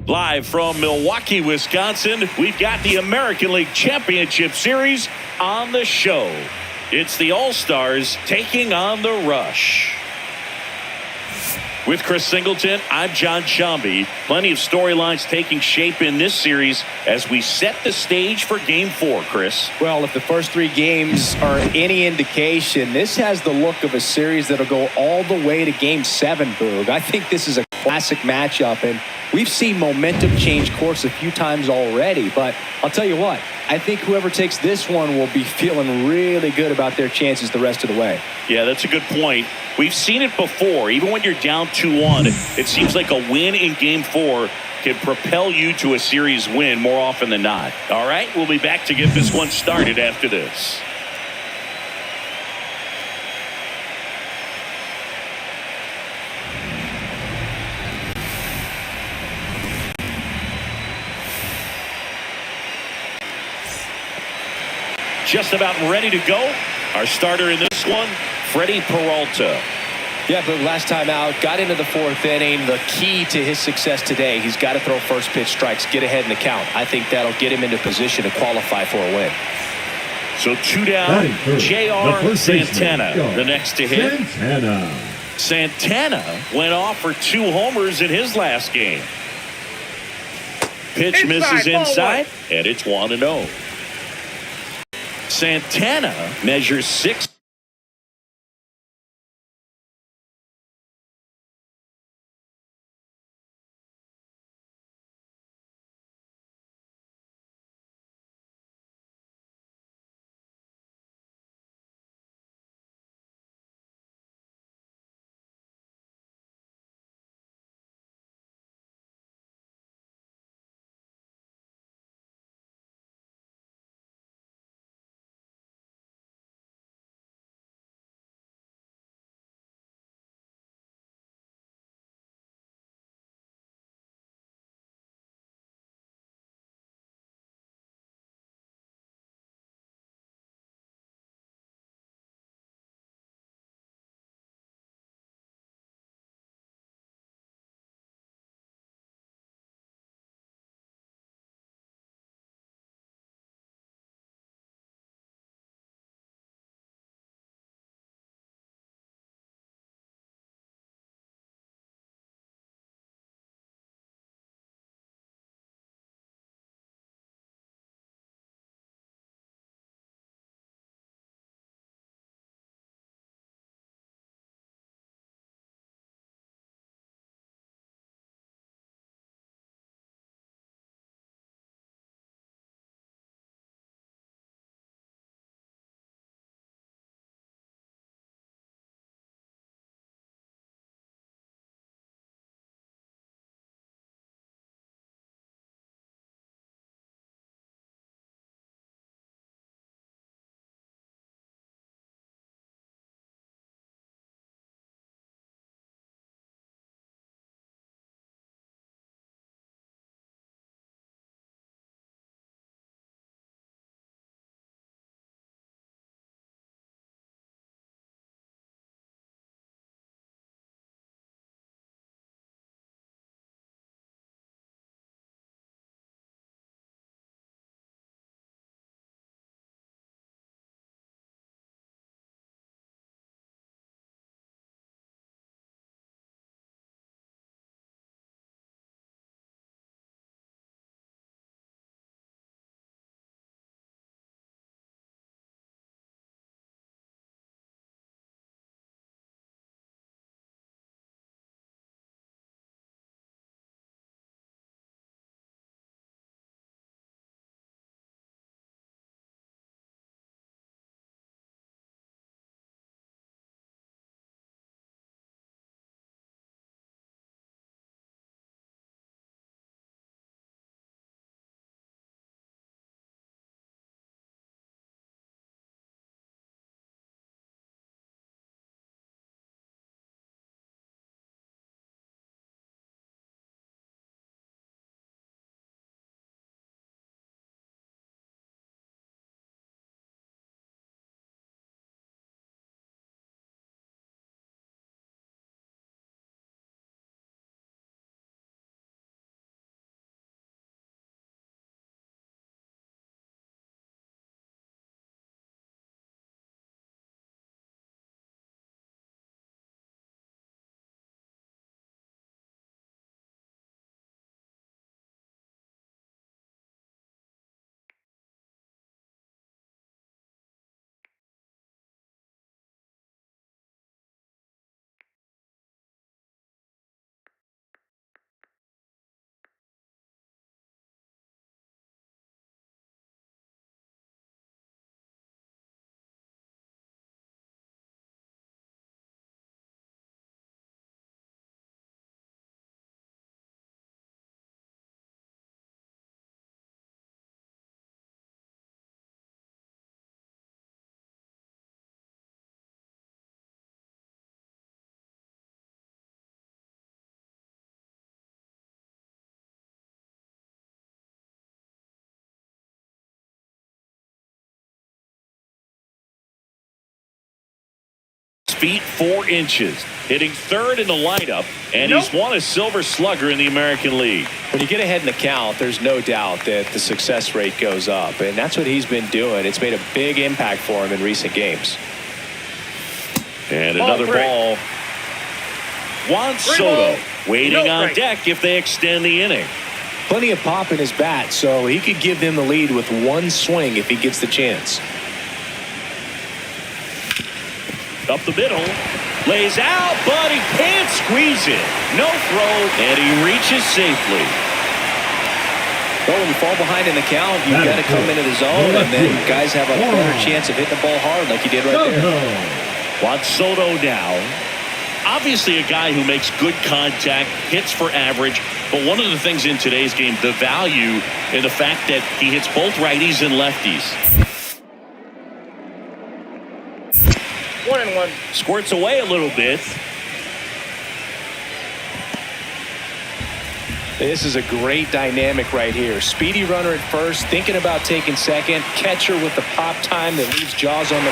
Live from Milwaukee, Wisconsin, we've got the American League Championship Series on the show. It's the All-Stars taking on the Rush. With Chris Singleton, I'm John Shambi. Plenty of storylines taking shape in this series as we set the stage for Game 4, Chris. Well, if the first 3 games are any indication, this has the look of a series that'll go all the way to Game 7, Boog. I think this is a classic matchup, and we've seen momentum change course a few times already. But I'll tell you what, I think whoever takes this one will be feeling really good about their chances the rest of the way. Yeah, that's a good point. We've seen it before. Even when you're down 2-1, it seems like a win in Game 4 can propel you to a series win more often than not. All right, we'll be back to get this one started after this. Just about ready to go. Our starter in this one, Freddie Peralta. Yeah, but last time out, got into the 4th inning. The key to his success today, he's got to throw first pitch strikes, get ahead in the count. I think that'll get him into position to qualify for a win. So 2 down, J.R. Santana, the next to hit. Santana went off for 2 homers in his last game. Pitch misses inside, and it's 1-0. Santana measures 6 feet 4 inches, hitting third in the lineup, and he's won a Silver Slugger in the American League. When you get ahead in the count, there's no doubt that the success rate goes up, and that's what he's been doing. It's made a big impact for him in recent games. And another ball. Juan Soto waiting on deck if they extend the inning. Plenty of pop in his bat, so he could give them the lead with one swing if he gets the chance. Up the middle, lays out, but he can't squeeze it. No throw, and he reaches safely. Well, when you fall behind in the count, you've got to come into the zone, and then guys have a better chance of hitting the ball hard like he did right there. Juan Soto now. Obviously a guy who makes good contact, hits for average, but one of the things in today's game, the value in the fact that he hits both righties and lefties. 1-1. Squirts away a little bit. This is a great dynamic right here. Speedy runner at first, thinking about taking second. Catcher with the pop time that leaves Jaws on the...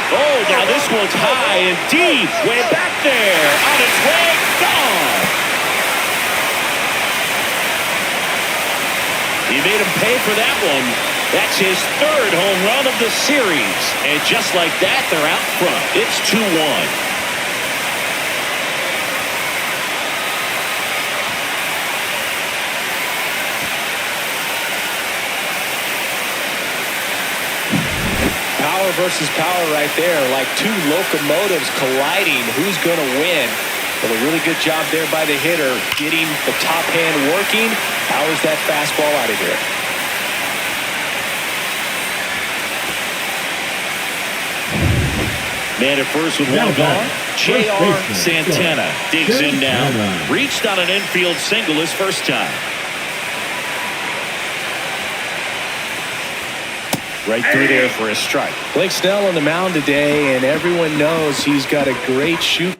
Oh, now this one's high and deep. Way back there. On its way. Gone. He made him pay for that one. That's his third home run of the series. And just like that, they're out front. It's 2-1. Power versus power right there, like two locomotives colliding. Who's going to win? But a really good job there by the hitter, getting the top hand working. Powers that fastball out of here. Man at first with one gone. J.R. Santana digs in now. Reached on an infield single his first time. Right through there for a strike. Blake Snell on the mound today, and everyone knows he's got a great shoot.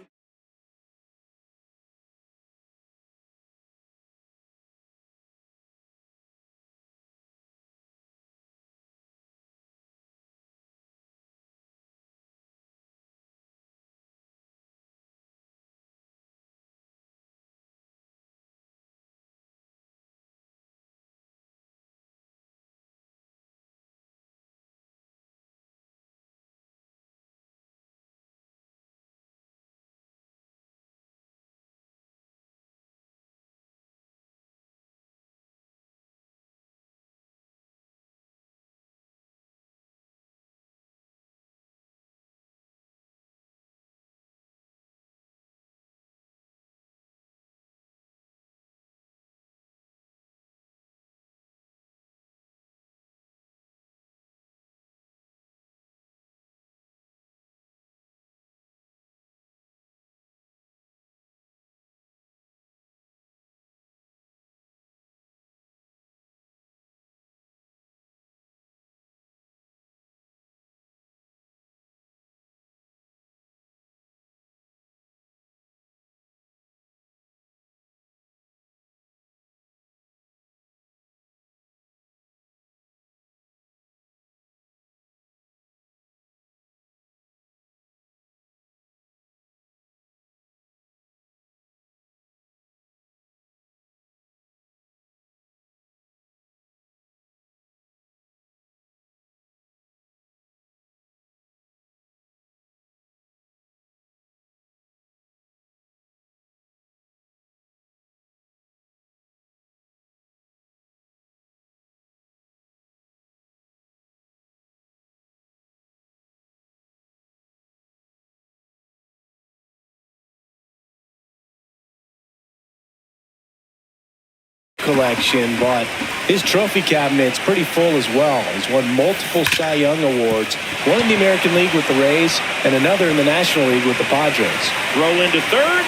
Collection, but his trophy cabinet's pretty full as well. He's won multiple Cy Young awards, one in the American League with the Rays and another in the National League with the Padres. Throw into third,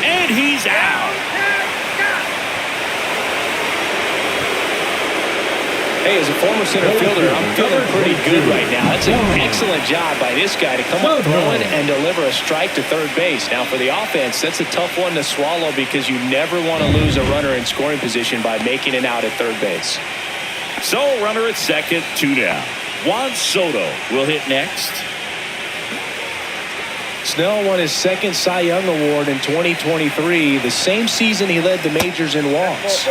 and he's out. Hey, as a former center fielder, I'm feeling pretty good right now. That's an excellent job by this guy to come up throwing and deliver a strike to third base. Now, for the offense, that's a tough one to swallow because you never want to lose a runner in scoring position by making it out at third base. So, runner at second, 2 down. Juan Soto will hit next. Snell won his second Cy Young Award in 2023, the same season he led the majors in walks.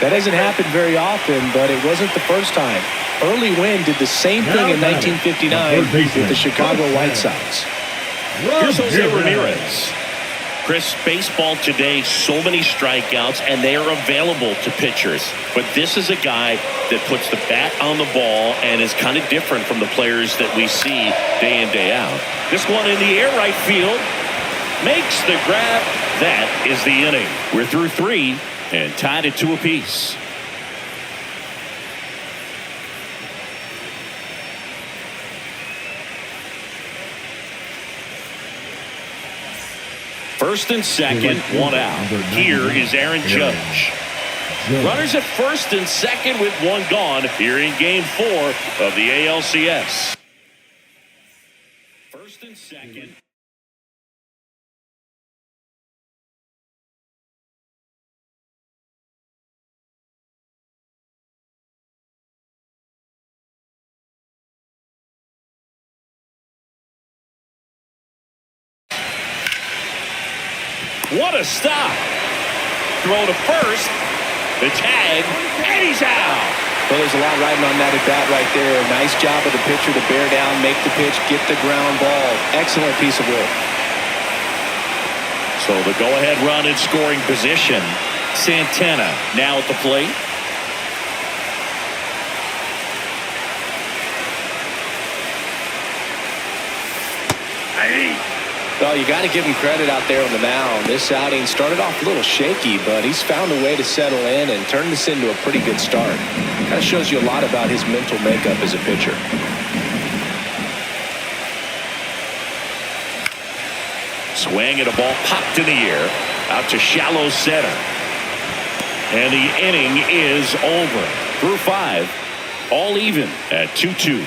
That doesn't happen very often, but it wasn't the first time. Early Wynn did the same thing in 1959 with the Chicago White Sox. Here's Jose Ramirez. Chris, baseball today, so many strikeouts, and they are available to pitchers. But this is a guy that puts the bat on the ball and is kind of different from the players that we see day in, day out. This one in the air right field makes the grab. That is the inning. We're through 3 and tied at 2 apiece. First and second, 1 out. Here is Aaron Judge. Runners at first and second with 1 gone here in Game 4 of the ALCS. First and second. What a stop. Throw to first. The tag, and he's out. Well, there's a lot riding on that at bat right there. Nice job of the pitcher to bear down, make the pitch, get the ground ball. Excellent piece of work. So the go-ahead run in scoring position. Santana now at the plate. Well, you got to give him credit out there on the mound. This outing started off a little shaky, but he's found a way to settle in and turn this into a pretty good start. Kind of shows you a lot about his mental makeup as a pitcher. Swing and a ball popped in the air out to shallow center. And the inning is over. Through 5, all even at 2-2.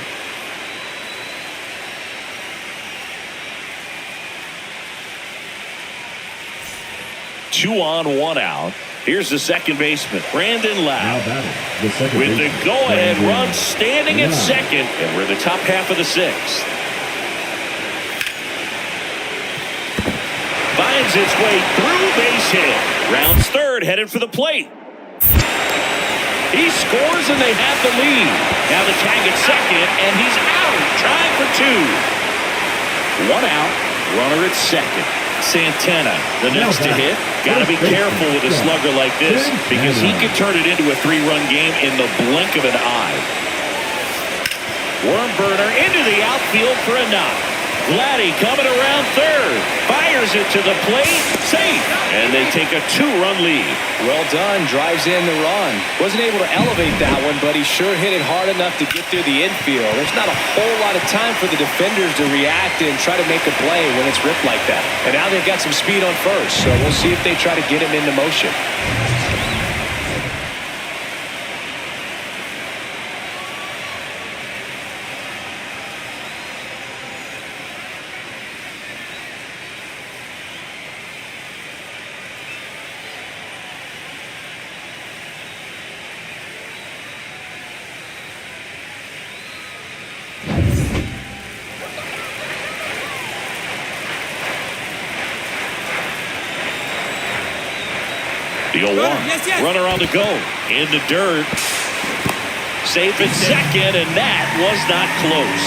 Two on, 1 out. Here's the second baseman, Brandon Lau. With the go-ahead run standing at second, and we're in the top half of the 6th. Finds its way through, base hit. Rounds third, headed for the plate. He scores, and they have the lead. Now the tag at second, and he's out, trying for 2. 1 out, runner at second. Santana, the next to hit. Got to be careful with a slugger like this because he could turn it into a 3-run game in the blink of an eye. Worm burner into the outfield for a knock. Vladdy coming around third. Fires it to the plate. Safe. And they take a 2-run lead. Well done. Drives in the run. Wasn't able to elevate that one, but he sure hit it hard enough to get through the infield. There's not a whole lot of time for the defenders to react and try to make a play when it's ripped like that. And now they've got some speed on first, so we'll see if they try to get him into motion. The 0-1. Runner on the go. In the dirt. Safe at second, and that was not close.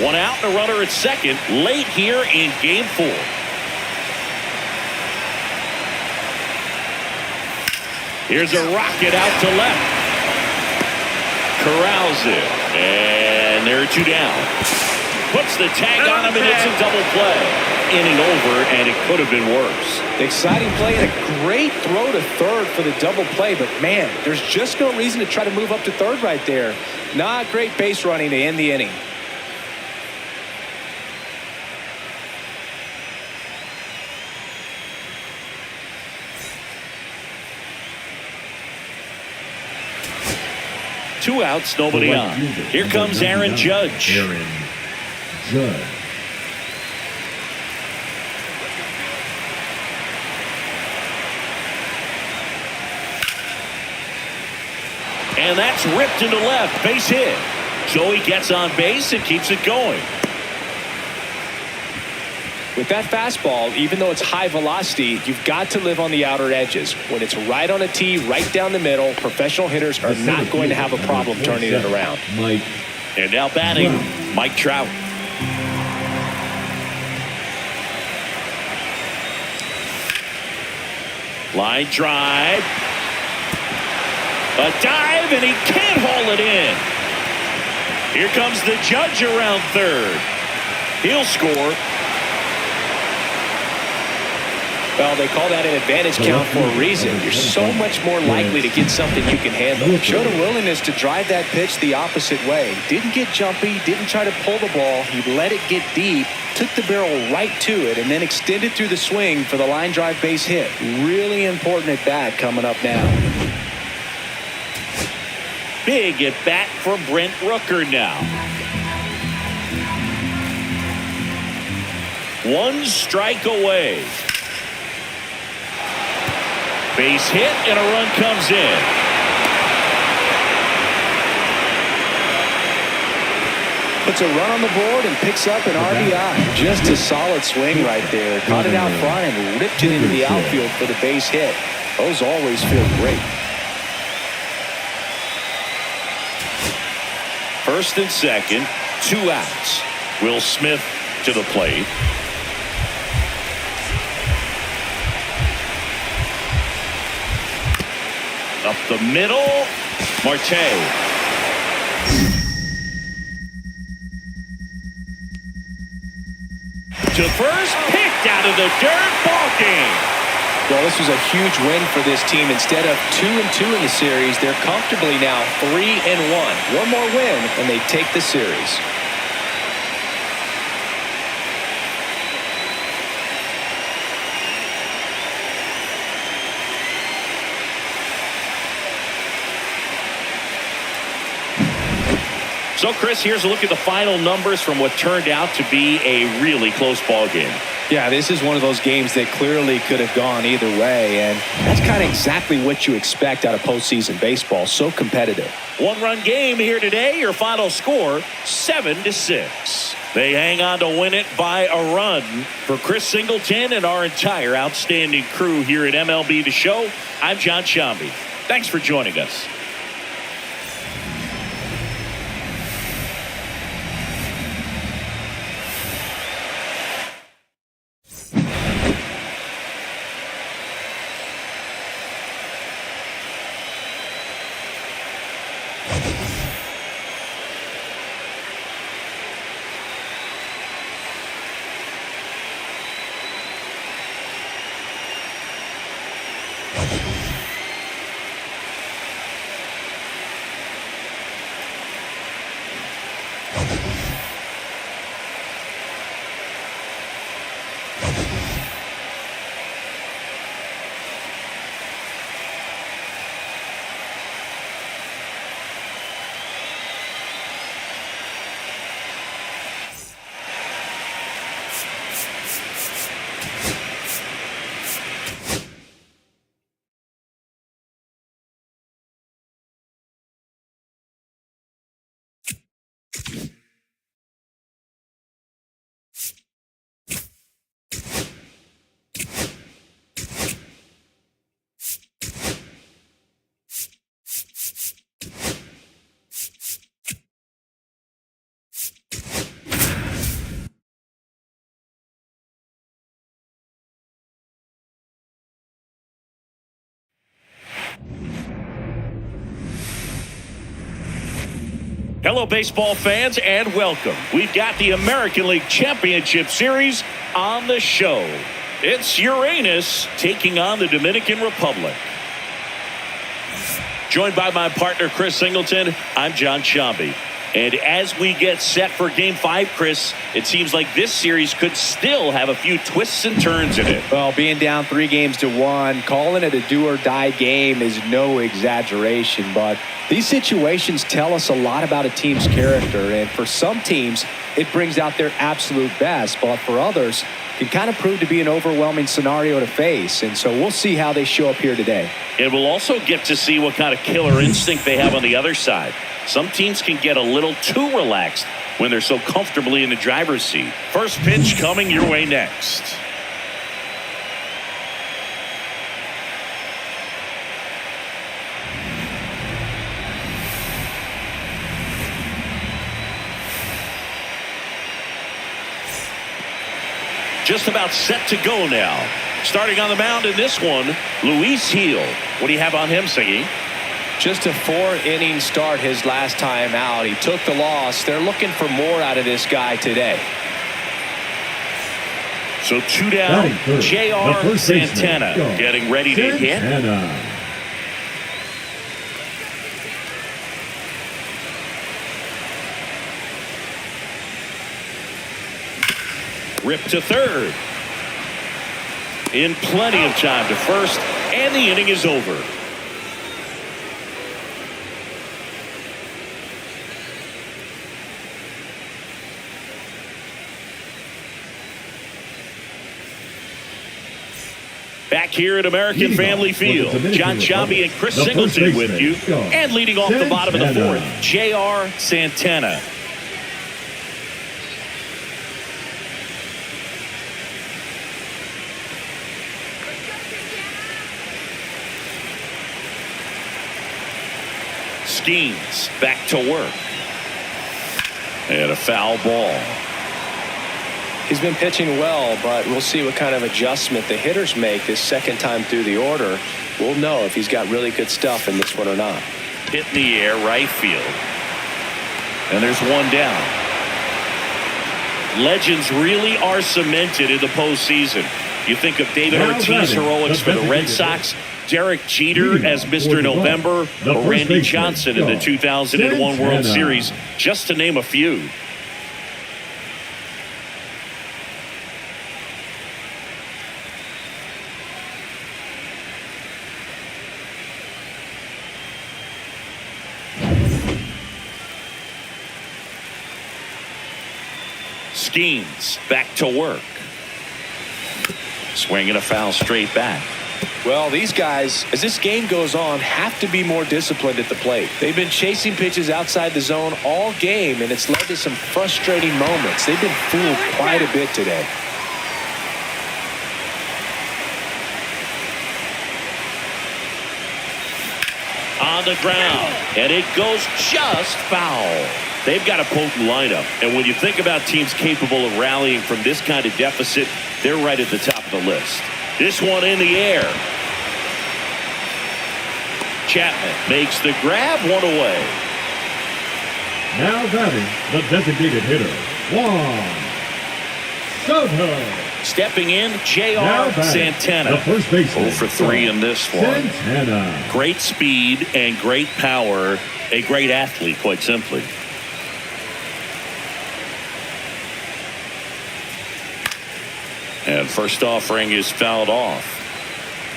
One out and a runner at second late here in Game 4. Here's a rocket out to left. Corrals it, and there are 2 down. Puts the tag on him, and it's a double play. Inning over, and it could have been worse. Exciting play and a great throw to third for the double play, but man, there's just no reason to try to move up to third right there. Not great base running to end the inning. Two outs, nobody on. Here comes Aaron Judge. Aaron Judge. And that's ripped into left. Base hit. So he gets on base and keeps it going. With that fastball, even though it's high velocity, you've got to live on the outer edges. When it's right on a tee, right down the middle, professional hitters are not going to have a problem turning it around. Mike. And now batting, Mike Trout. Line drive. A dive, and he can't haul it in. Here comes the judge around third. He'll score. Well, they call that an advantage count for a reason. You're so much more likely to get something you can handle. Showed a willingness to drive that pitch the opposite way. Didn't get jumpy, didn't try to pull the ball. He let it get deep, took the barrel right to it, and then extended through the swing for the line drive base hit. Really important at bat coming up now. Big at bat for Brent Rooker now. One strike away. Base hit and a run comes in. Puts a run on the board and picks up an RBI. Just a solid swing right there. Caught it out front and ripped it into the outfield for the base hit. Those always feel great. First and second, 2 outs. Will Smith to the plate. Up the middle, Marte. To first, picked out of the dirt, ball game. Well, this was a huge win for this team. Instead of 2-2 in the series, they're comfortably now 3-1. One more win, and they take the series. So, Chris, here's a look at the final numbers from what turned out to be a really close ball game. Yeah, this is one of those games that clearly could have gone either way, and that's kind of exactly what you expect out of postseason baseball. So competitive. One-run game here today. Your final score, 7-6. They hang on to win it by a run. For Chris Singleton and our entire outstanding crew here at MLB The Show, I'm John Shambi. Thanks for joining us. Hello, baseball fans, and welcome. We've got the American League Championship Series on the show. It's Uranus taking on the Dominican Republic. Joined by my partner, Chris Singleton, I'm John Shambi. And as we get set for Game 5, Chris, it seems like this series could still have a few twists and turns in it. Well, being down 3-1, calling it a do-or-die game is no exaggeration, but these situations tell us a lot about a team's character, and for some teams, it brings out their absolute best, but for others, can kind of prove to be an overwhelming scenario to face. And so we'll see how they show up here today. And we'll also get to see what kind of killer instinct they have on the other side. Some teams can get a little too relaxed when they're so comfortably in the driver's seat. First pitch coming your way next. Just about set to go now. Starting on the mound in this one, Luis Gil. What do you have on him, Siggy? Just a 4-inning start his last time out. He took the loss. They're looking for more out of this guy today. So 2 down, J.R. Santana getting ready to hit. Rip to third. In plenty of time to first, and the inning is over. Back here at American Family Field, John Shambi and Chris Singleton with you. And leading off the bottom of the fourth, J.R. Santana. Skeens back to work. And a foul ball. He's been pitching well, but we'll see what kind of adjustment the hitters make this second time through the order. We'll know if he's got really good stuff in this one or not. Hit in the air, right field. And there's one down. Legends really are cemented in the postseason. You think of David Ortiz heroics for the Red Sox, Derek Jeter as Mr. November, or Randy Johnson in the 2001 World Series, just to name a few. Skeens back to work. Swinging a foul straight back. Well, these guys, as this game goes on, have to be more disciplined at the plate. They've been chasing pitches outside the zone all game, and it's led to some frustrating moments. They've been fooled quite a bit today. On the ground, and it goes just foul. They've got a potent lineup, and when you think about teams capable of rallying from this kind of deficit, they're right at the top of the list. This one in the air. Chapman makes the grab, one away. Now batting, the designated hitter, Juan Soto. Stepping in, J.R. Santana. The first baseman. 0 for 3 in this one. Santana. Great speed and great power. A great athlete, quite simply. And first offering is fouled off.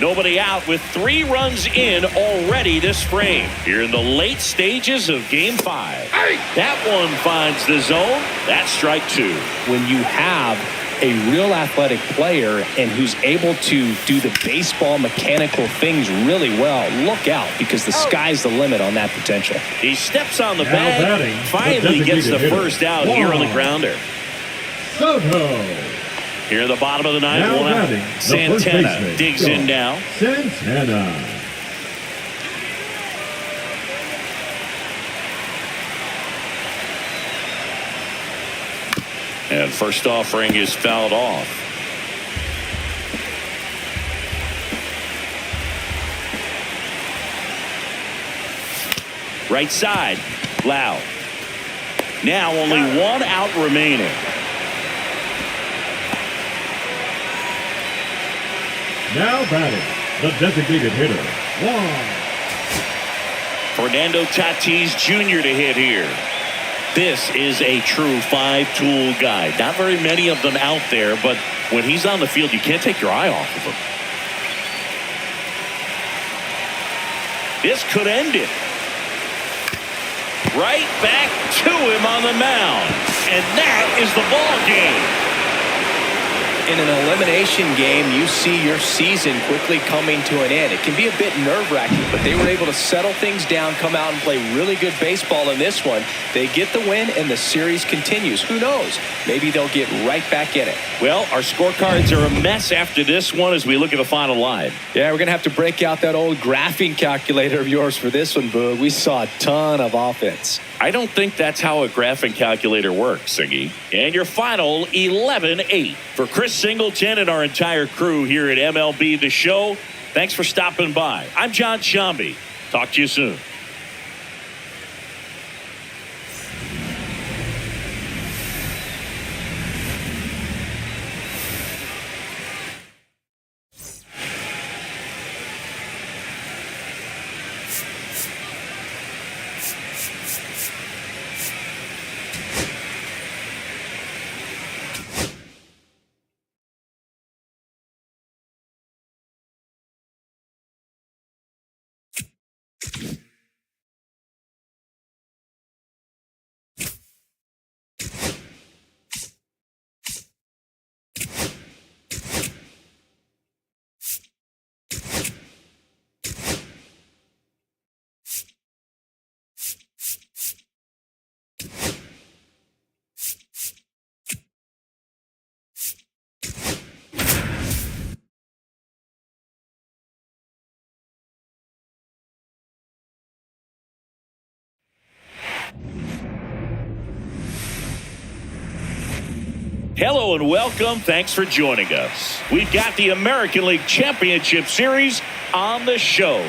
Nobody out with 3 runs in already this frame. Here in the late stages of Game 5. That one finds the zone. That's strike 2. When you have a real athletic player and who's able to do the baseball mechanical things really well, look out, because the sky's the limit on that potential. He steps on the bag, finally gets the first out here on the grounder. Soto. Here in the bottom of the ninth, one out. Santana digs in now. Santana. And first offering is fouled off. Right side, Lau. Now only 1 out remaining. Now batting, the designated hitter, Juan. Fernando Tatis Jr. to hit here. This is a true 5-tool guy. Not very many of them out there, but when he's on the field, you can't take your eye off of him. This could end it. Right back to him on the mound. And that is the ball game. in an elimination game, you see your season quickly coming to an end. It can be a bit nerve-wracking, but they were able to settle things down, come out and play really good baseball in this one. They get the win, and the series continues. Who knows? Maybe they'll get right back in it. Well, our scorecards are a mess after this one as we look at the final line. Yeah, we're going to have to break out that old graphing calculator of yours for this one, Boog. We saw a ton of offense. I don't think that's how a graphing calculator works, Siggy. And your final 11-8. For Chris Singleton and our entire crew here at MLB The Show, thanks for stopping by. I'm John Shambi. Talk to you soon. Hello and welcome. Thanks for joining us. We've got the American League Championship Series on the show.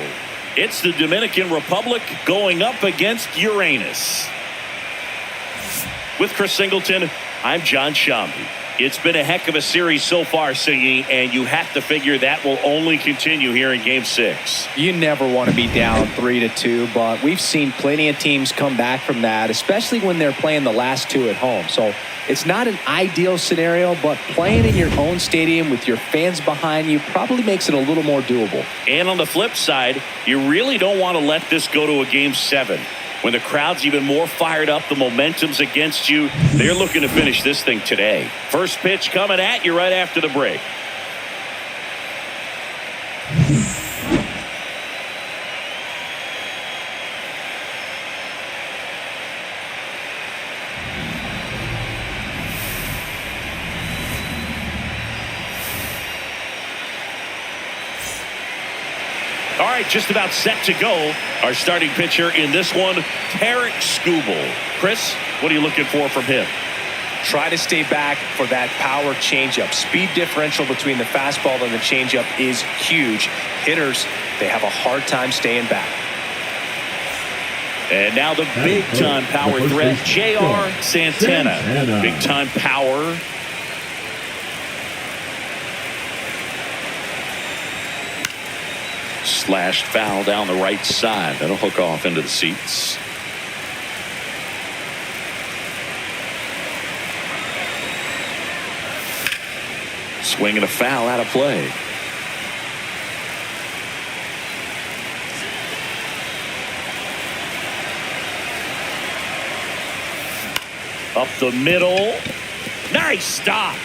It's the Dominican Republic going up against Uranus. With Chris Singleton, I'm John Shambi. It's been a heck of a series so far, Siggy, and you have to figure that will only continue here in Game 6. You never want to be down 3-2, but we've seen plenty of teams come back from that, especially when they're playing the last two at home. So it's not an ideal scenario, but playing in your own stadium with your fans behind you probably makes it a little more doable. And on the flip side, you really don't want to let this go to a Game 7. When the crowd's even more fired up, the momentum's against you. They're looking to finish this thing today. First pitch coming at you right after the break. All right, just about set to go. Our starting pitcher in this one, Tarek Skubal. Chris, what are you looking for from him? Try to stay back for that power changeup. Speed differential between the fastball and the changeup is huge. Hitters, they have a hard time staying back. And now the big-time power threat, J.R. Santana. Big-time power. Slashed foul down the right side. That'll hook off into the seats. Swinging a foul out of play. Up the middle. Nice stop.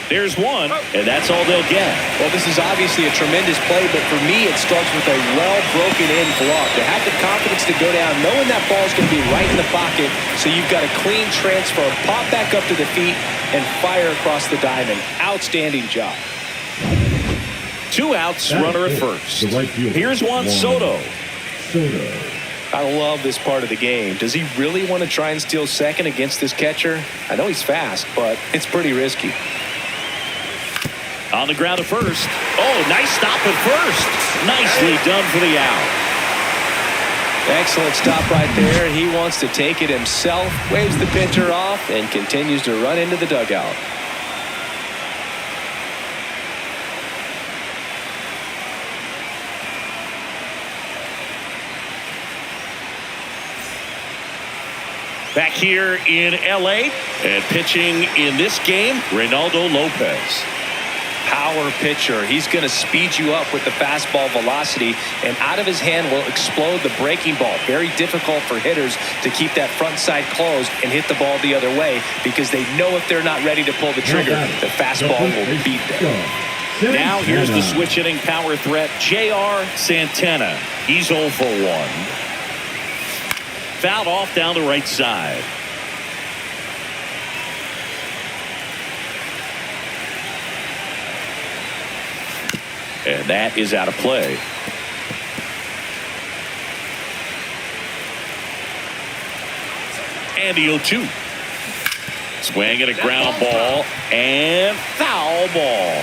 There's one, and that's all they'll get. Well, this is obviously a tremendous play, but for me, it starts with a well-broken-in glove. To have the confidence to go down, knowing that ball is going to be right in the pocket, so you've got a clean transfer, pop back up to the feet, and fire across the diamond. Outstanding job. 2 outs, runner at first. Here's Juan Soto. I love this part of the game. Does he really want to try and steal second against this catcher? I know he's fast, but it's pretty risky. On the ground at first. Oh, nice stop at first. Nicely done for the out. Excellent stop right there. He wants to take it himself, waves the pitcher off, and continues to run into the dugout. Back here in L.A. and pitching in this game, Reynaldo Lopez. power pitcher. He's going to speed you up with the fastball velocity, and out of his hand will explode the breaking ball. Very difficult for hitters to keep that front side closed and hit the ball the other way, because they know if they're not ready to pull the trigger, the fastball will beat them. Now here's the switch hitting power threat, J.R. Santana. He's 0 for 1. Fouled off down the right side. And that is out of play. And the 0-2. Swing and a ground ball and foul ball.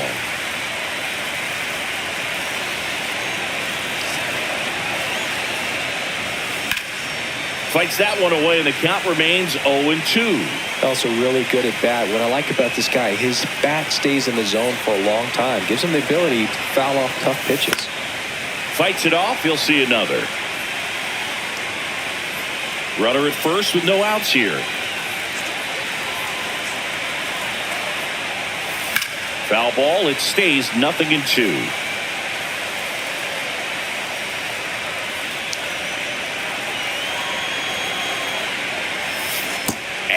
Fights that one away, and the count remains 0-2. Also really good at bat. What I like about this guy, his bat stays in the zone for a long time. Gives him the ability to foul off tough pitches. Fights it off. He'll see another. Runner at first with no outs here. Foul ball. It stays 0-2.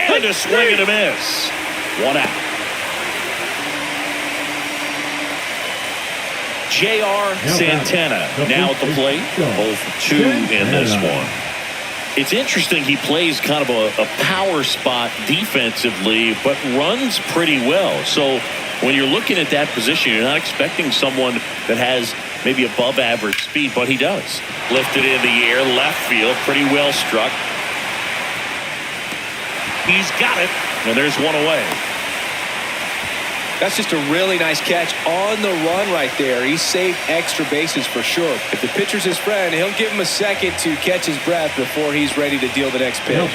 And a swing and a miss. 1 out. J.R. Santana now at the plate. 0 for 2 in this one. It's interesting, he plays kind of a power spot defensively, but runs pretty well. So when you're looking at that position, you're not expecting someone that has maybe above average speed, but he does. Lifted in the air, left field, pretty well struck. He's got it, and there's one away. That's just a really nice catch on the run right there. He saved extra bases for sure. If the pitcher's his friend, he'll give him a second to catch his breath before he's ready to deal the next pitch.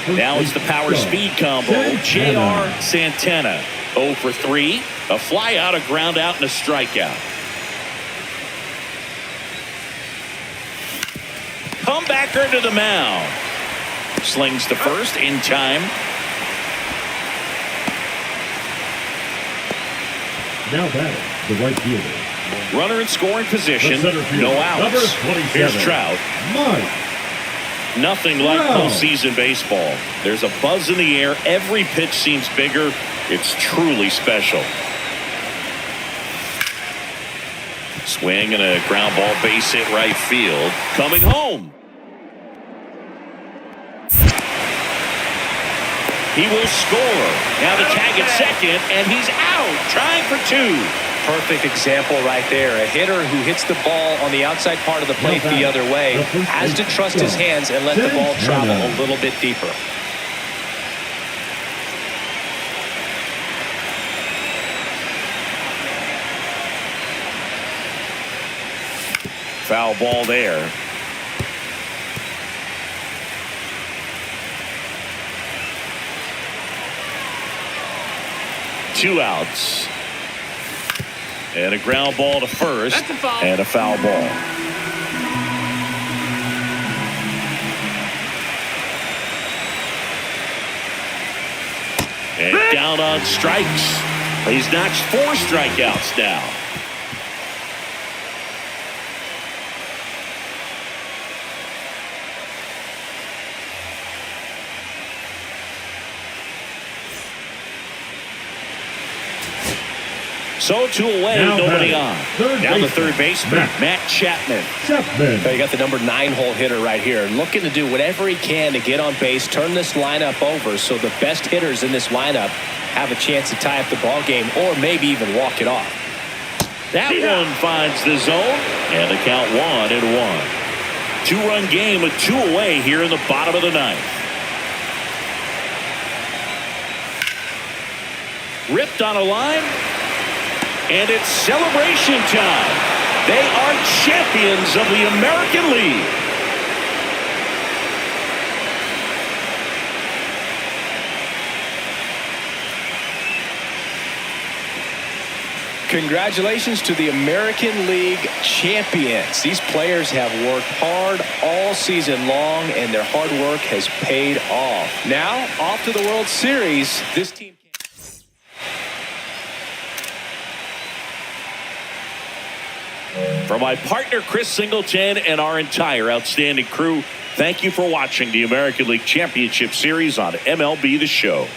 Now it's the power speed combo. J.R. Santana, 0 for 3. A fly out, a ground out, and a strikeout. Comebacker to the mound. Slings to first in time. Now batting, the right fielder. Runner in scoring position. No outs. Here's Trout. Nothing like postseason baseball. There's a buzz in the air. Every pitch seems bigger. It's truly special. Swing and a ground ball, base hit right field. Coming home. He will score. Now the tag at second, and he's out, trying for 2. Perfect example right there. A hitter who hits the ball on the outside part of the plate the other way has to trust his hands and let the ball travel a little bit deeper. Foul ball there. Two outs. And a ground ball to first. And a foul ball. And down on strikes. He's notched 4 strikeouts now. So 2 away, now nobody on. Down the third baseman, Matt Chapman. You got the number 9 hole hitter right here, looking to do whatever he can to get on base, turn this lineup over so the best hitters in this lineup have a chance to tie up the ball game or maybe even walk it off. That one finds the zone, and the count 1-1. 2-run game with 2 away here in the bottom of the 9th. Ripped on a line. And it's celebration time. They are champions of the American League. Congratulations to the American League champions. These players have worked hard all season long, and their hard work has paid off. Now, off to the World Series. This team For my partner, Chris Singleton, and our entire outstanding crew, thank you for watching the American League Championship Series on MLB The Show.